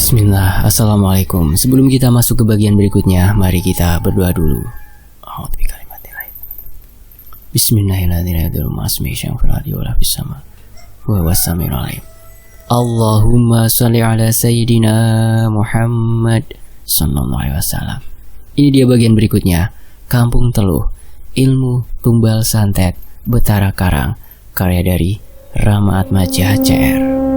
Bismillah, Assalamualaikum. Sebelum kita masuk ke bagian berikutnya, mari kita berdoa dulu. Bismillahirrahmanirrahim. Allahumma sholli ala Sayyidina Muhammad sallallahu alaihi wasallam. Ini dia bagian berikutnya. Kampung Teluh, Ilmu Tumbal Santet Betara Karang, karya dari Rama Atmaja CR.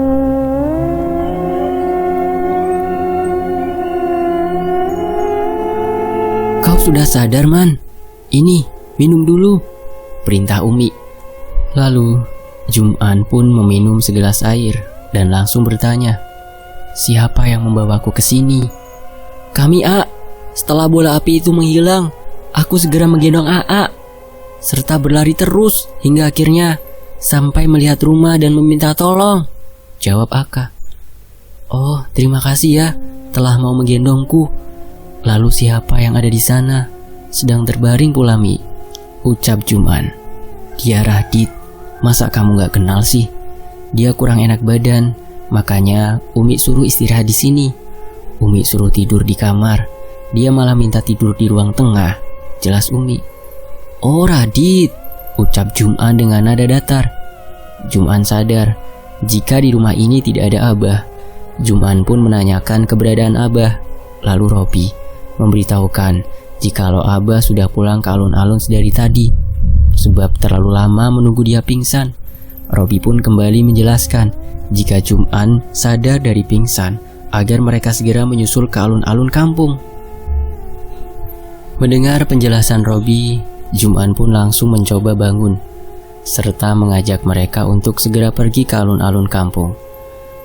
Kau sudah sadar, Man? Ini, minum dulu, perintah Umi. Lalu, Jum'an pun meminum segelas air dan langsung bertanya, siapa yang membawaku ke sini? Kami, A. Setelah bola api itu menghilang, aku segera menggendong AA, serta berlari terus hingga akhirnya sampai melihat rumah dan meminta tolong, jawab Aka. Oh, terima kasih ya telah mau menggendongku. Lalu siapa yang ada di sana? Sedang terbaring pula, Mi, ucap Jum'an. Dia Radit. Masa kamu gak kenal sih? Dia kurang enak badan, makanya Umi suruh istirahat di sini. Umi suruh tidur di kamar, dia malah minta tidur di ruang tengah, jelas Umi. Oh, Radit, ucap Jum'an dengan nada datar. Jum'an sadar jika di rumah ini tidak ada Abah. Jum'an pun menanyakan keberadaan Abah. Lalu Robi memberitahukan jikalau Abah sudah pulang ke alun-alun sedari tadi, sebab terlalu lama menunggu dia pingsan. Robi pun kembali menjelaskan jika Jum'an sadar dari pingsan agar mereka segera menyusul ke alun-alun kampung. Mendengar penjelasan Robi, Jum'an pun langsung mencoba bangun, serta mengajak mereka untuk segera pergi ke alun-alun kampung.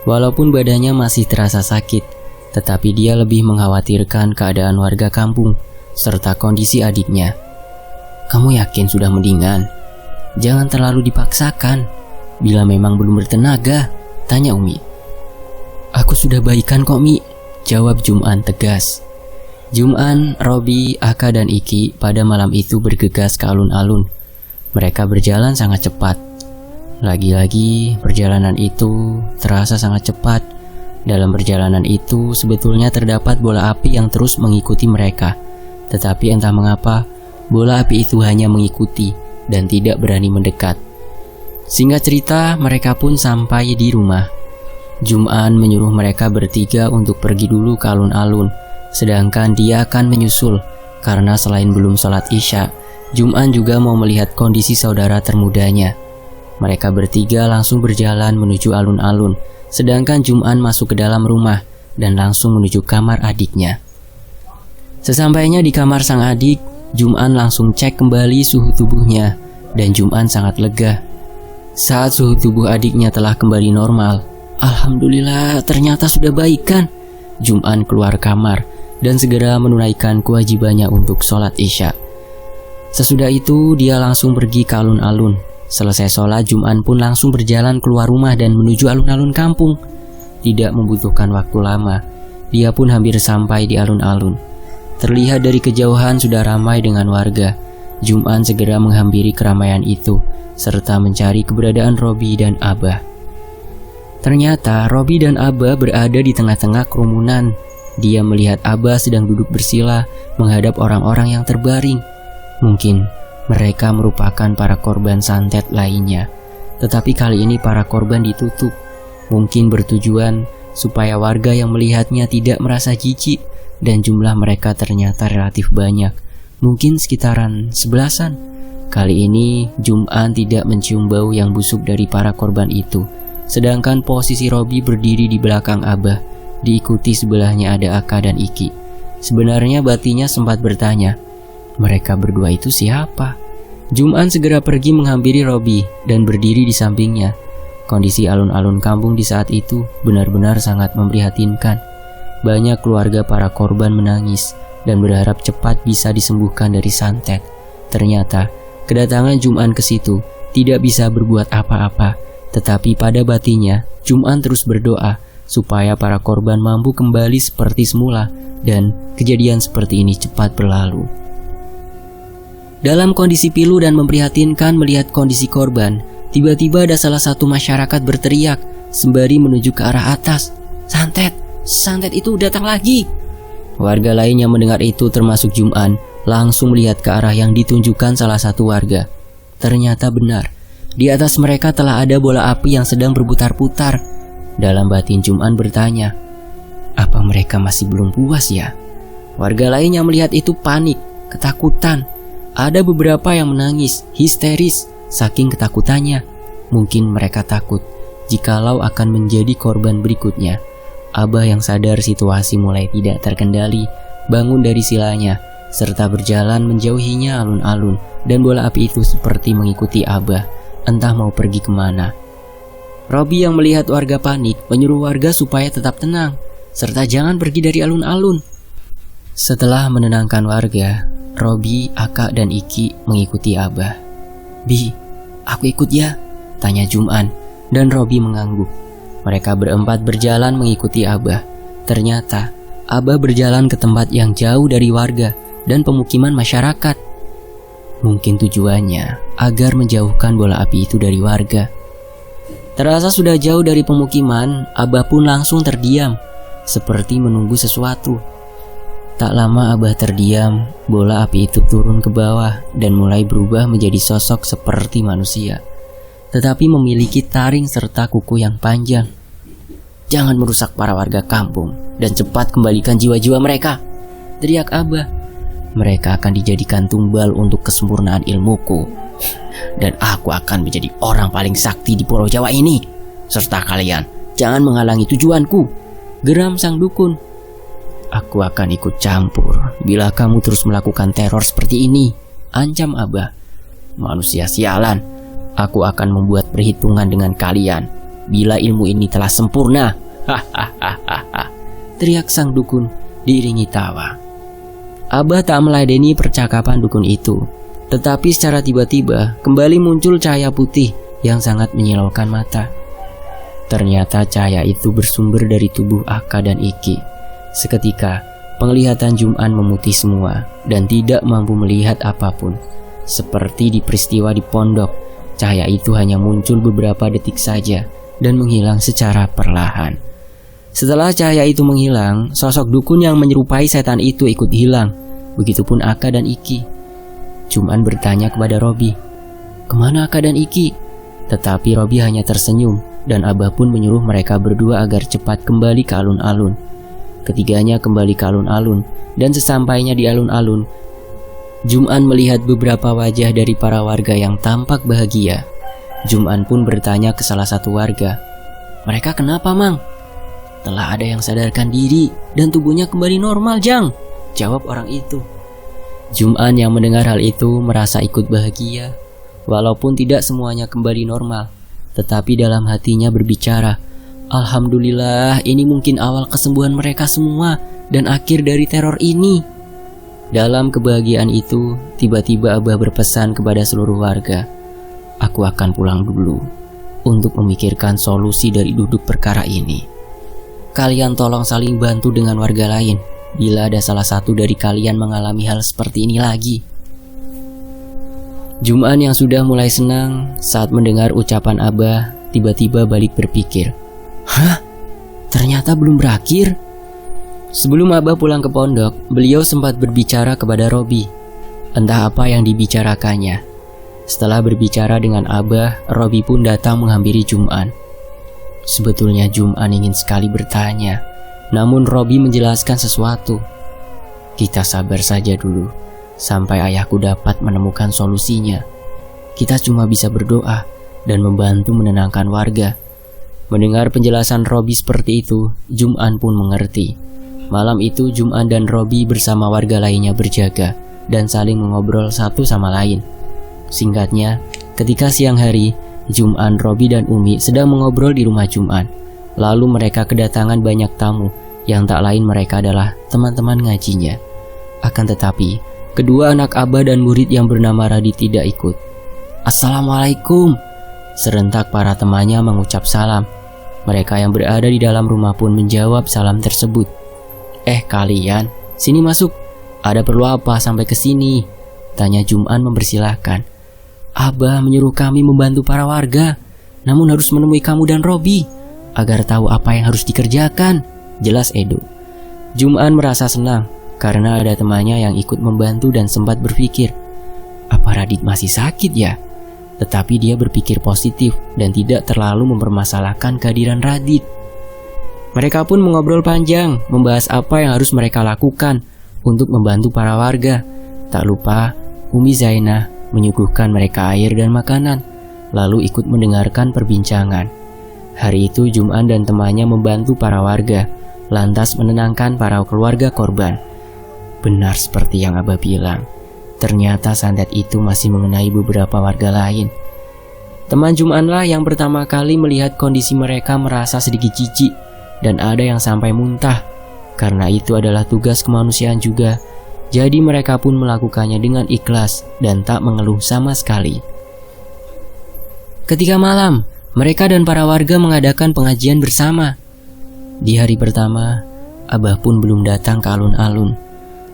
Walaupun badannya masih terasa sakit, tetapi dia lebih mengkhawatirkan keadaan warga kampung serta kondisi adiknya. Kamu yakin sudah mendingan? Jangan terlalu dipaksakan. Bila memang belum bertenaga, tanya Umi. Aku sudah baikan kok, Mi, jawab Jum'an tegas. Jum'an, Robi, Aka dan Iki pada malam itu bergegas ke alun-alun. Mereka berjalan sangat cepat. Lagi-lagi perjalanan itu terasa sangat cepat. Dalam perjalanan itu sebetulnya terdapat bola api yang terus mengikuti mereka. Tetapi entah mengapa, bola api itu hanya mengikuti dan tidak berani mendekat. Singkat cerita, mereka pun sampai di rumah. Jum'an menyuruh mereka bertiga untuk pergi dulu ke alun-alun, sedangkan dia akan menyusul, karena selain belum sholat Isya, Jum'an juga mau melihat kondisi saudara termudanya. Mereka bertiga langsung berjalan menuju alun-alun, sedangkan Jum'an masuk ke dalam rumah dan langsung menuju kamar adiknya. Sesampainya di kamar sang adik, Jum'an langsung cek kembali suhu tubuhnya dan Jum'an sangat lega. Saat suhu tubuh adiknya telah kembali normal, alhamdulillah ternyata sudah baikan. Jum'an keluar kamar dan segera menunaikan kewajibannya untuk sholat Isya. Sesudah itu dia langsung pergi ke alun-alun. Selesai sholat, Jum'an pun langsung berjalan keluar rumah dan menuju alun-alun kampung. Tidak membutuhkan waktu lama, dia pun hampir sampai di alun-alun. Terlihat dari kejauhan sudah ramai dengan warga. Jum'an segera menghampiri keramaian itu, serta mencari keberadaan Robi dan Abah. Ternyata Robi dan Abah berada di tengah-tengah kerumunan. Dia melihat Abah sedang duduk bersila menghadap orang-orang yang terbaring. Mungkin mereka merupakan para korban santet lainnya, tetapi kali ini para korban ditutup. Mungkin bertujuan supaya warga yang melihatnya tidak merasa jijik, dan jumlah mereka ternyata relatif banyak, mungkin sekitaran 11-an. Kali ini Jum'an tidak mencium bau yang busuk dari para korban itu, sedangkan posisi Robi berdiri di belakang Abah, diikuti sebelahnya ada Aka dan Iki. Sebenarnya batinnya sempat bertanya, mereka berdua itu siapa? Jum'an segera pergi menghampiri Robi dan berdiri di sampingnya. Kondisi alun-alun kampung di saat itu benar-benar sangat memprihatinkan. Banyak keluarga para korban menangis dan berharap cepat bisa disembuhkan dari santet. Ternyata kedatangan Jum'an ke situ tidak bisa berbuat apa-apa, tetapi pada batinnya Jum'an terus berdoa supaya para korban mampu kembali seperti semula dan kejadian seperti ini cepat berlalu. Dalam kondisi pilu dan memprihatinkan melihat kondisi korban, tiba-tiba ada salah satu masyarakat berteriak sembari menuju ke arah atas. Santet! santet itu datang lagi. Warga lain yang mendengar itu termasuk Jum'an langsung melihat ke arah yang ditunjukkan salah satu warga. Ternyata benar, di atas mereka telah ada bola api yang sedang berputar-putar. Dalam batin Jum'an bertanya, apa mereka masih belum puas ya? Warga lain yang melihat itu panik, ketakutan. Ada beberapa yang menangis, histeris, saking ketakutannya. Mungkin mereka takut jikalau akan menjadi korban berikutnya. Abah yang sadar situasi mulai tidak terkendali, bangun dari silanya, serta berjalan menjauhinya alun-alun, dan bola api itu seperti mengikuti Abah, entah mau pergi kemana. Robi yang melihat warga panik, menyuruh warga supaya tetap tenang, serta jangan pergi dari alun-alun. Setelah menenangkan warga, Robi, Aka, dan Iki mengikuti Abah. Bi, aku ikut ya? Tanya Jum'an, dan Robi mengangguk. Mereka berempat berjalan mengikuti Abah. Ternyata Abah berjalan ke tempat yang jauh dari warga dan pemukiman masyarakat. Mungkin tujuannya agar menjauhkan bola api itu dari warga. Terasa sudah jauh dari pemukiman, Abah pun langsung terdiam, seperti menunggu sesuatu. Tak lama Abah terdiam, bola api itu turun ke bawah dan mulai berubah menjadi sosok seperti manusia, tetapi memiliki taring serta kuku yang panjang. Jangan merusak para warga kampung dan cepat kembalikan jiwa-jiwa mereka, teriak Abah. Mereka akan dijadikan tumbal untuk kesempurnaan ilmuku, dan aku akan menjadi orang paling sakti di Pulau Jawa ini. Serta kalian jangan menghalangi tujuanku, geram sang dukun. Aku akan ikut campur bila kamu terus melakukan teror seperti ini, ancam Abah. Manusia sialan, aku akan membuat perhitungan dengan kalian bila ilmu ini telah sempurna. Hahaha, teriak sang dukun diiringi tawa. Abah tak meladeni percakapan dukun itu, tetapi secara tiba-tiba kembali muncul cahaya putih yang sangat menyilaukan mata. Ternyata cahaya itu bersumber dari tubuh Aka dan Iki. Seketika penglihatan Jum'an memutih semua dan tidak mampu melihat apapun. Seperti di peristiwa di pondok, cahaya itu hanya muncul beberapa detik saja dan menghilang secara perlahan. Setelah cahaya itu menghilang, sosok dukun yang menyerupai setan itu ikut hilang. Begitupun Aka dan Iki. Jum'an bertanya kepada Robi, kemana Aka dan Iki? Tetapi Robi hanya tersenyum, dan Abah pun menyuruh mereka berdua agar cepat kembali ke alun-alun. Ketiganya kembali ke alun-alun, dan sesampainya di alun-alun, Jum'an melihat beberapa wajah dari para warga yang tampak bahagia. Jum'an pun bertanya ke salah satu warga, mereka kenapa, Mang? Telah ada yang sadarkan diri dan tubuhnya kembali normal, Jang, jawab orang itu. Jum'an yang mendengar hal itu merasa ikut bahagia. Walaupun tidak semuanya kembali normal, tetapi dalam hatinya berbicara, alhamdulillah, ini mungkin awal kesembuhan mereka semua dan akhir dari teror ini. Dalam kebahagiaan itu, tiba-tiba Abah berpesan kepada seluruh warga, aku akan pulang dulu untuk memikirkan solusi dari duduk perkara ini. Kalian tolong saling bantu dengan warga lain bila ada salah satu dari kalian mengalami hal seperti ini lagi. Jum'an yang sudah mulai senang saat mendengar ucapan Abah tiba-tiba balik berpikir, hah? Ternyata belum berakhir? Sebelum Abah pulang ke pondok, beliau sempat berbicara kepada Robi. Entah apa yang dibicarakannya. Setelah berbicara dengan Abah, Robi pun datang menghampiri Jum'an. Sebetulnya Jum'an ingin sekali bertanya, namun Robi menjelaskan sesuatu. Kita sabar saja dulu, sampai ayahku dapat menemukan solusinya. Kita cuma bisa berdoa dan membantu menenangkan warga. Mendengar penjelasan Robi seperti itu, Jum'an pun mengerti. Malam itu Jum'an dan Robi bersama warga lainnya berjaga dan saling mengobrol satu sama lain. Singkatnya, ketika siang hari, Jum'an, Robi, dan Umi sedang mengobrol di rumah Jum'an. Lalu mereka kedatangan banyak tamu, yang tak lain mereka adalah teman-teman ngajinya. Akan tetapi, kedua anak Abah dan murid yang bernama Radit tidak ikut. Assalamualaikum, serentak para temannya mengucap salam. Mereka yang berada di dalam rumah pun menjawab salam tersebut. Kalian, sini masuk. Ada perlu apa sampai ke sini? Tanya Jum'an mempersilahkan. Abah menyuruh kami membantu para warga, namun harus menemui kamu dan Robi agar tahu apa yang harus dikerjakan, jelas Edo. Jum'an merasa senang karena ada temannya yang ikut membantu dan sempat berpikir, apa Radit masih sakit ya? Tetapi dia berpikir positif dan tidak terlalu mempermasalahkan kehadiran Radit. Mereka pun mengobrol panjang, membahas apa yang harus mereka lakukan untuk membantu para warga. Tak lupa, Umi Zainah menyuguhkan mereka air dan makanan, lalu ikut mendengarkan perbincangan. Hari itu Jum'an dan temannya membantu para warga, lantas menenangkan para keluarga korban. Benar seperti yang Abah bilang, ternyata santet itu masih mengenai beberapa warga lain. Teman Jum'anlah yang pertama kali melihat kondisi mereka merasa sedikit jijik dan ada yang sampai muntah. Karena itu adalah tugas kemanusiaan juga. Jadi mereka pun melakukannya dengan ikhlas dan tak mengeluh sama sekali. Ketika malam, mereka dan para warga mengadakan pengajian bersama. Di hari pertama, Abah pun belum datang ke alun-alun.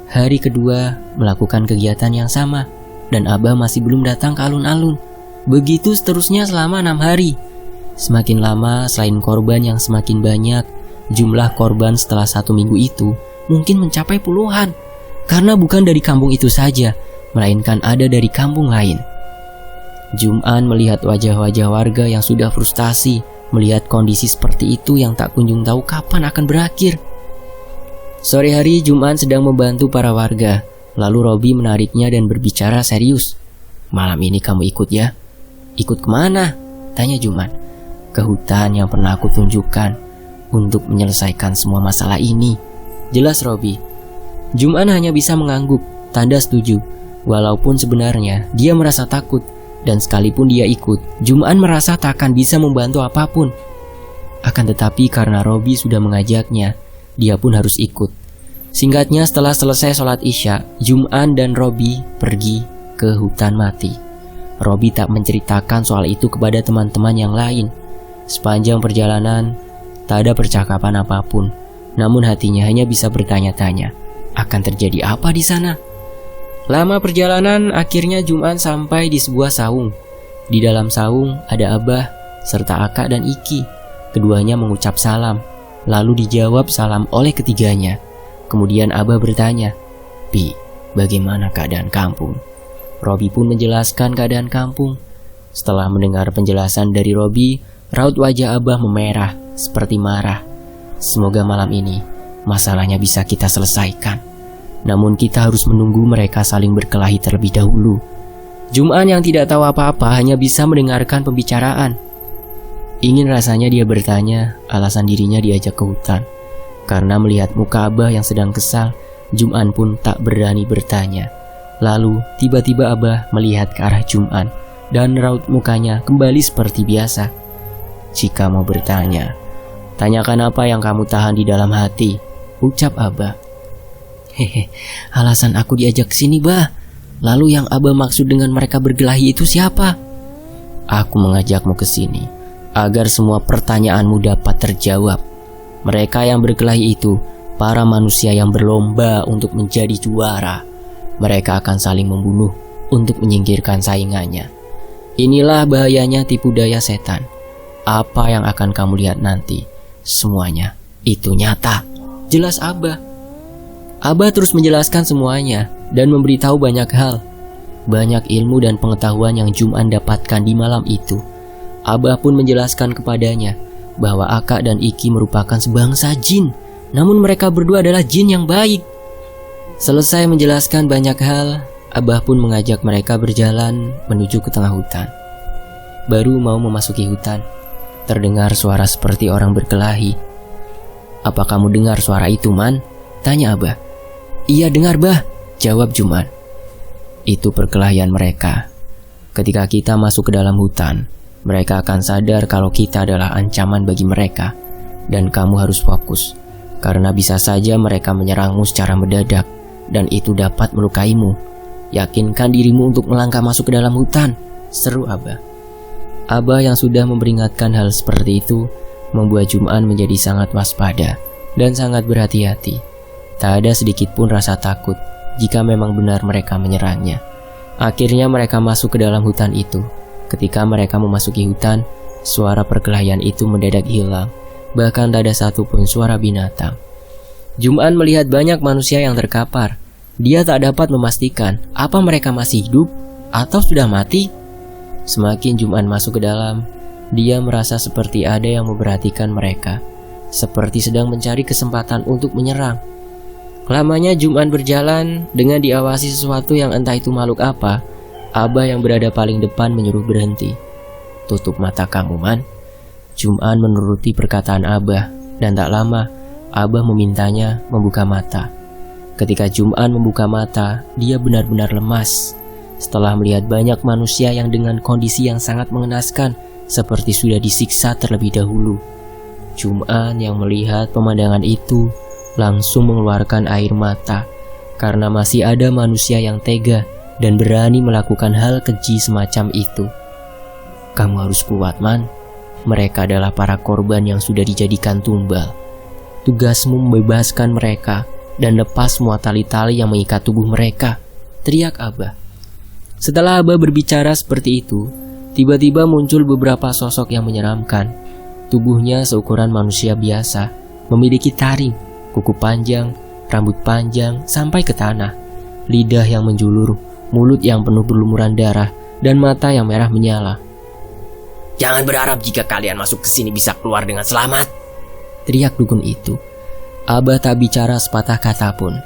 Hari kedua melakukan kegiatan yang sama dan Abah masih belum datang ke alun-alun. Begitu seterusnya selama 6 hari. Semakin lama, selain korban yang semakin banyak, jumlah korban setelah 1 minggu itu mungkin mencapai puluhan. Karena bukan dari kampung itu saja, melainkan ada dari kampung lain. Jum'an melihat wajah-wajah warga yang sudah frustasi, melihat kondisi seperti itu yang tak kunjung tahu kapan akan berakhir. Sore hari Jum'an sedang membantu para warga, lalu Robi menariknya dan berbicara serius. Malam ini kamu ikut ya? Ikut kemana? Tanya Jum'an. Ke hutan yang pernah aku tunjukkan untuk menyelesaikan semua masalah ini, jelas Robi. Jum'an hanya bisa mengangguk, tanda setuju. Walaupun sebenarnya dia merasa takut, dan sekalipun dia ikut, Jum'an merasa tak akan bisa membantu apapun. Akan tetapi karena Robi sudah mengajaknya, dia pun harus ikut. Singkatnya, setelah selesai sholat Isya, Jum'an dan Robi pergi ke hutan mati. Robi tak menceritakan soal itu kepada teman-teman yang lain. Sepanjang perjalanan, tak ada percakapan apapun. Namun hatinya hanya bisa bertanya-tanya, akan terjadi apa di sana? Lama perjalanan, akhirnya Jum'an sampai di sebuah saung. Di dalam saung ada Abah serta Akak dan Iki. Keduanya mengucap salam, lalu dijawab salam oleh ketiganya. Kemudian Abah bertanya, Pi, bagaimana keadaan kampung? Robi pun menjelaskan keadaan kampung. Setelah mendengar penjelasan dari Robi, raut wajah Abah memerah seperti marah. Semoga malam ini masalahnya bisa kita selesaikan. Namun kita harus menunggu mereka saling berkelahi terlebih dahulu. Jum'an yang tidak tahu apa-apa hanya bisa mendengarkan pembicaraan. Ingin rasanya dia bertanya alasan dirinya diajak ke hutan. Karena melihat muka Abah yang sedang kesal, Jum'an pun tak berani bertanya. Lalu tiba-tiba Abah melihat ke arah Jum'an dan raut mukanya kembali seperti biasa. Jika mau bertanya, tanyakan apa yang kamu tahan di dalam hati, ucap Abah. Hehe, alasan aku diajak ke sini, Bah. Lalu yang Abah maksud dengan mereka berkelahi itu siapa? Aku mengajakmu ke sini agar semua pertanyaanmu dapat terjawab. Mereka yang berkelahi itu para manusia yang berlomba untuk menjadi juara. Mereka akan saling membunuh untuk menyingkirkan saingannya. Inilah bahayanya tipu daya setan. Apa yang akan kamu lihat nanti, semuanya itu nyata, jelas Abah. Abah terus menjelaskan semuanya dan memberitahu banyak hal. Banyak ilmu dan pengetahuan yang Jum'an dapatkan di malam itu. Abah pun menjelaskan kepadanya bahwa Akak dan Iki merupakan sebangsa jin, namun mereka berdua adalah jin yang baik. Selesai menjelaskan banyak hal, Abah pun mengajak mereka berjalan menuju ke tengah hutan. Baru mau memasuki hutan, terdengar suara seperti orang berkelahi. Apa kamu dengar suara itu, Man? Tanya Abah. Iya dengar, Bah, jawab Jum'an. Itu perkelahian mereka. Ketika kita masuk ke dalam hutan, mereka akan sadar kalau kita adalah ancaman bagi mereka. Dan kamu harus fokus, karena bisa saja mereka menyerangmu secara mendadak, dan itu dapat melukaimu. Yakinkan dirimu untuk melangkah masuk ke dalam hutan, seru Abah. Abah yang sudah memperingatkan hal seperti itu membuat Jum'an menjadi sangat waspada dan sangat berhati-hati. Tak ada sedikit pun rasa takut jika memang benar mereka menyerangnya. Akhirnya mereka masuk ke dalam hutan itu. Ketika mereka memasuki hutan, suara perkelahian itu mendadak hilang bahkan tak ada satupun suara binatang. Jum'an melihat banyak manusia yang terkapar. Dia tak dapat memastikan apa mereka masih hidup atau sudah mati. Semakin Jum'an masuk ke dalam, dia merasa seperti ada yang memperhatikan mereka, seperti sedang mencari kesempatan untuk menyerang. Lamanya Jum'an berjalan dengan diawasi sesuatu yang entah itu makhluk apa. Abah yang berada paling depan menyuruh berhenti. "Tutup mata kamu, Man." Jum'an menuruti perkataan Abah, dan tak lama Abah memintanya membuka mata. Ketika Jum'an membuka mata, dia benar-benar lemas. Setelah melihat banyak manusia yang dengan kondisi yang sangat mengenaskan, seperti sudah disiksa terlebih dahulu. Jum'an yang melihat pemandangan itu langsung mengeluarkan air mata, karena masih ada manusia yang tega dan berani melakukan hal keji semacam itu. "Kamu harus kuat, Man. Mereka adalah para korban yang sudah dijadikan tumbal. Tugasmu membebaskan mereka dan lepas semua tali-tali yang mengikat tubuh mereka," teriak Abah. Setelah Abah berbicara seperti itu, tiba-tiba muncul beberapa sosok yang menyeramkan. Tubuhnya seukuran manusia biasa, memiliki taring, kuku panjang, rambut panjang sampai ke tanah, lidah yang menjulur, mulut yang penuh berlumuran darah, dan mata yang merah menyala. "Jangan berharap jika kalian masuk ke sini bisa keluar dengan selamat," teriak dukun itu. Abah tak bicara sepatah kata pun,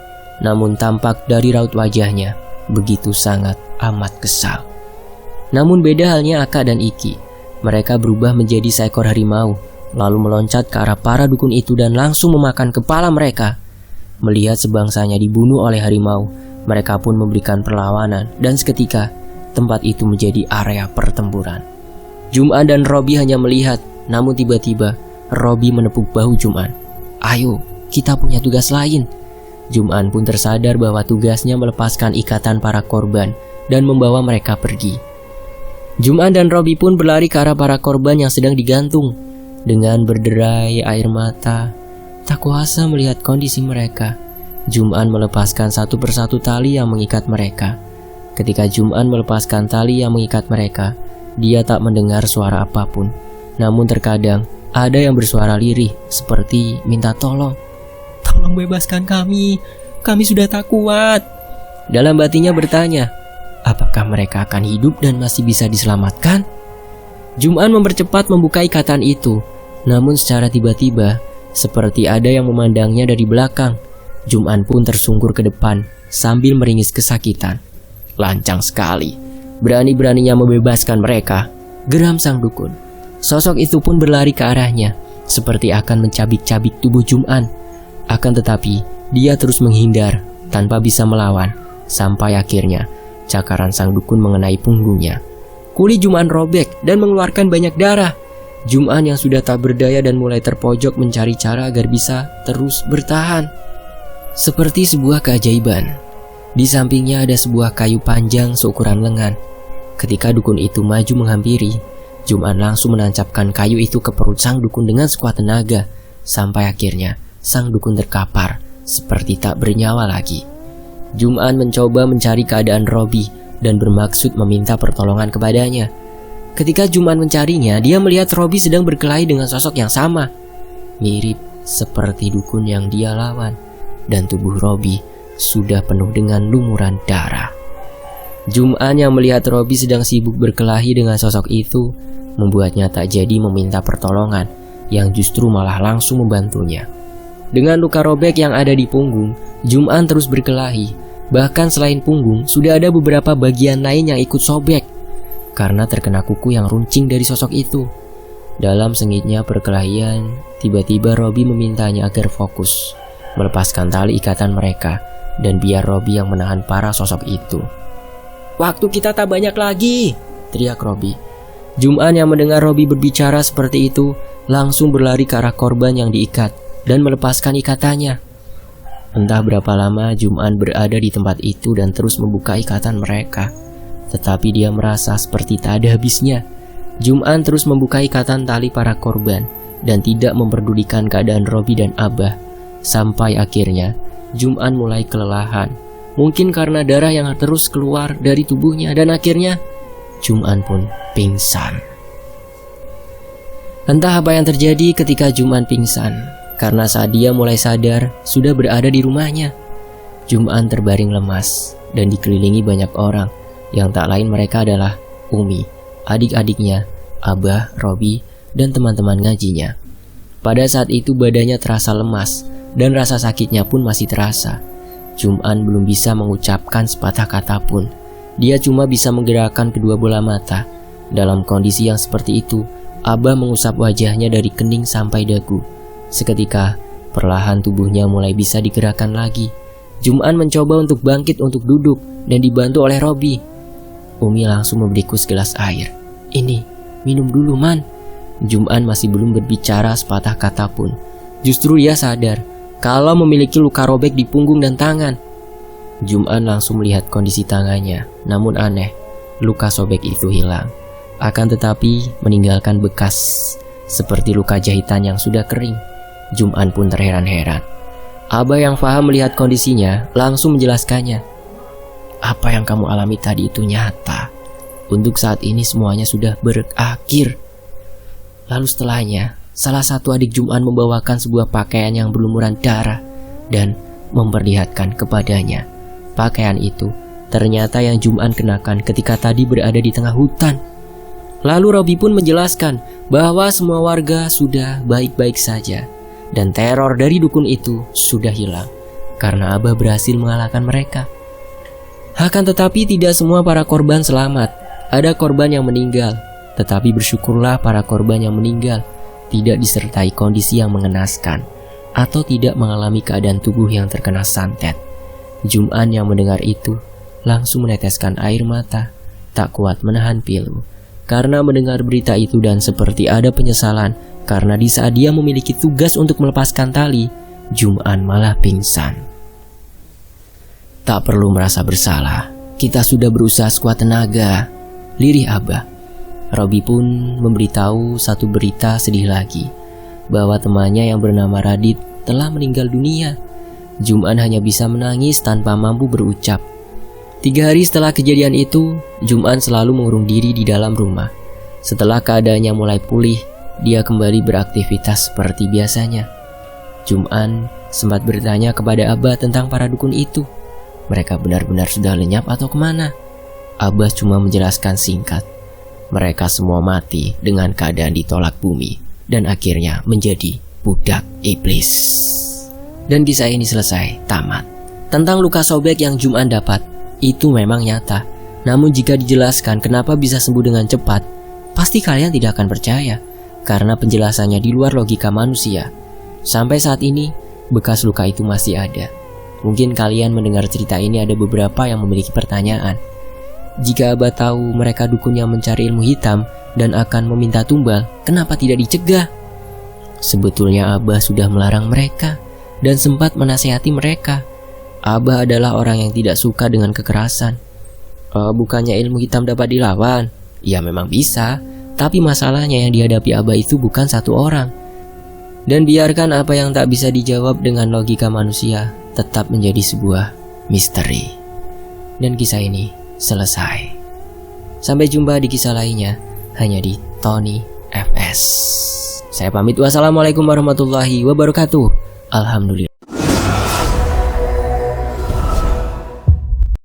namun tampak dari raut wajahnya begitu sangat amat kesal. Namun beda halnya Aka dan Iki. Mereka berubah menjadi seekor harimau, lalu meloncat ke arah para dukun itu dan langsung memakan kepala mereka. Melihat sebangsanya dibunuh oleh harimau, mereka pun memberikan perlawanan, dan seketika tempat itu menjadi area pertempuran. Jum'an dan Robi hanya melihat, namun tiba-tiba Robi menepuk bahu Jum'an. "Ayo, kita punya tugas lain." Jum'an pun tersadar bahwa tugasnya melepaskan ikatan para korban dan membawa mereka pergi. Jum'an dan Robi pun berlari ke arah para korban yang sedang digantung. Dengan berderai air mata, tak kuasa melihat kondisi mereka. Jum'an melepaskan satu persatu tali yang mengikat mereka. Ketika Jum'an melepaskan tali yang mengikat mereka, dia tak mendengar suara apapun. Namun terkadang ada yang bersuara lirih seperti minta tolong. "Tolong bebaskan kami sudah tak kuat." Dalam batinnya bertanya, apakah mereka akan hidup dan masih bisa diselamatkan? Jum'an mempercepat membuka ikatan itu, namun secara tiba-tiba seperti ada yang memandangnya dari belakang. Jum'an pun tersungkur ke depan sambil meringis kesakitan. "Lancang sekali, berani-beraninya membebaskan mereka," geram sang dukun. Sosok itu pun berlari ke arahnya, seperti akan mencabik-cabik tubuh Jum'an. Akan tetapi, dia terus menghindar tanpa bisa melawan, sampai akhirnya cakaran sang dukun mengenai punggungnya. Kulit Jum'an robek dan mengeluarkan banyak darah. Jum'an yang sudah tak berdaya dan mulai terpojok mencari cara agar bisa terus bertahan. Seperti sebuah keajaiban, di sampingnya ada sebuah kayu panjang seukuran lengan. Ketika dukun itu maju menghampiri, Jum'an langsung menancapkan kayu itu ke perut sang dukun dengan sekuat tenaga, sampai akhirnya sang dukun terkapar seperti tak bernyawa lagi. Jum'an mencoba mencari keadaan Robi dan bermaksud meminta pertolongan kepadanya. Ketika Jum'an mencarinya, dia melihat Robi sedang berkelahi dengan sosok yang sama, mirip seperti dukun yang dia lawan, dan tubuh Robi sudah penuh dengan lumuran darah. Jum'an yang melihat Robi sedang sibuk berkelahi dengan sosok itu membuatnya tak jadi meminta pertolongan, yang justru malah langsung membantunya. Dengan luka robek yang ada di punggung, Jum'an terus berkelahi. Bahkan selain punggung, sudah ada beberapa bagian lain yang ikut sobek karena terkena kuku yang runcing dari sosok itu. Dalam sengitnya perkelahian, tiba-tiba Robi memintanya agar fokus, melepaskan tali ikatan mereka, dan biar Robi yang menahan para sosok itu. "Waktu kita tak banyak lagi," teriak Robi. Jum'an yang mendengar Robi berbicara seperti itu langsung berlari ke arah korban yang diikat dan melepaskan ikatannya. Entah berapa lama Jum'an berada di tempat itu dan terus membuka ikatan mereka, tetapi dia merasa seperti tak ada habisnya. Jum'an terus membuka ikatan tali para korban dan tidak memperdulikan keadaan Robi dan Abah, sampai akhirnya Jum'an mulai kelelahan, mungkin karena darah yang terus keluar dari tubuhnya, dan akhirnya Jum'an pun pingsan. Entah apa yang terjadi ketika Jum'an pingsan, karena saat dia mulai sadar sudah berada di rumahnya. Jum'an terbaring lemas dan dikelilingi banyak orang yang tak lain mereka adalah Umi, adik-adiknya, Abah, Robi, dan teman-teman ngajinya. Pada saat itu badannya terasa lemas dan rasa sakitnya pun masih terasa. Jum'an belum bisa mengucapkan sepatah kata pun. Dia cuma bisa menggerakkan kedua bola mata. Dalam kondisi yang seperti itu, Abah mengusap wajahnya dari kening sampai dagu. Seketika, perlahan tubuhnya mulai bisa digerakkan lagi. Jum'an mencoba untuk bangkit untuk duduk dan dibantu oleh Robi. Umi langsung memberiku segelas air. "Ini, minum dulu, Man." Jum'an masih belum berbicara sepatah kata pun. Justru dia sadar kalau memiliki luka robek di punggung dan tangan. Jum'an langsung melihat kondisi tangannya. Namun aneh, luka sobek itu hilang. Akan tetapi meninggalkan bekas seperti luka jahitan yang sudah kering. Jum'an pun terheran-heran. Abah yang paham melihat kondisinya langsung menjelaskannya. "Apa yang kamu alami tadi itu nyata. Untuk saat ini semuanya sudah berakhir." Lalu setelahnya, salah satu adik Jum'an membawakan sebuah pakaian yang berlumuran darah dan memperlihatkan kepadanya. Pakaian itu ternyata yang Jum'an kenakan ketika tadi berada di tengah hutan. Lalu Robi pun menjelaskan bahwa semua warga sudah baik-baik saja dan teror dari dukun itu sudah hilang karena Abah berhasil mengalahkan mereka. Akan tetapi tidak semua para korban selamat. Ada korban yang meninggal, tetapi bersyukurlah para korban yang meninggal tidak disertai kondisi yang mengenaskan atau tidak mengalami keadaan tubuh yang terkena santet. Jum'an yang mendengar itu langsung meneteskan air mata, tak kuat menahan pilu karena mendengar berita itu dan seperti ada penyesalan karena di saat dia memiliki tugas untuk melepaskan tali, Jum'an malah pingsan. "Tak perlu merasa bersalah, kita sudah berusaha sekuat tenaga," lirih Abah. Robi pun memberitahu satu berita sedih lagi, bahwa temannya yang bernama Radit telah meninggal dunia. Jum'an hanya bisa menangis tanpa mampu berucap. 3 hari setelah kejadian itu, Jum'an selalu mengurung diri di dalam rumah. Setelah keadaannya mulai pulih, dia kembali beraktivitas seperti biasanya. Jum'an sempat bertanya kepada Abah tentang para dukun itu. Mereka benar-benar sudah lenyap atau kemana? Abah cuma menjelaskan singkat. Mereka semua mati dengan keadaan ditolak bumi dan akhirnya menjadi budak iblis. Dan kisah ini selesai, tamat. Tentang luka sobek yang Jum'an dapat, itu memang nyata. Namun jika dijelaskan kenapa bisa sembuh dengan cepat, pasti kalian tidak akan percaya karena penjelasannya di luar logika manusia. Sampai saat ini, bekas luka itu masih ada. Mungkin kalian mendengar cerita ini ada beberapa yang memiliki pertanyaan. Jika Abah tahu mereka dukun yang mencari ilmu hitam dan akan meminta tumbal, kenapa tidak dicegah? Sebetulnya Abah sudah melarang mereka dan sempat menasihati mereka. Abah adalah orang yang tidak suka dengan kekerasan. Bukannya ilmu hitam dapat dilawan? Ya memang bisa, tapi masalahnya yang dihadapi Abah itu bukan satu orang. Dan biarkan apa yang tak bisa dijawab dengan logika manusia tetap menjadi sebuah misteri. Dan kisah ini selesai. Sampai jumpa di kisah lainnya hanya di Tony FS. Saya pamit, wassalamualaikum warahmatullahi wabarakatuh. Alhamdulillah.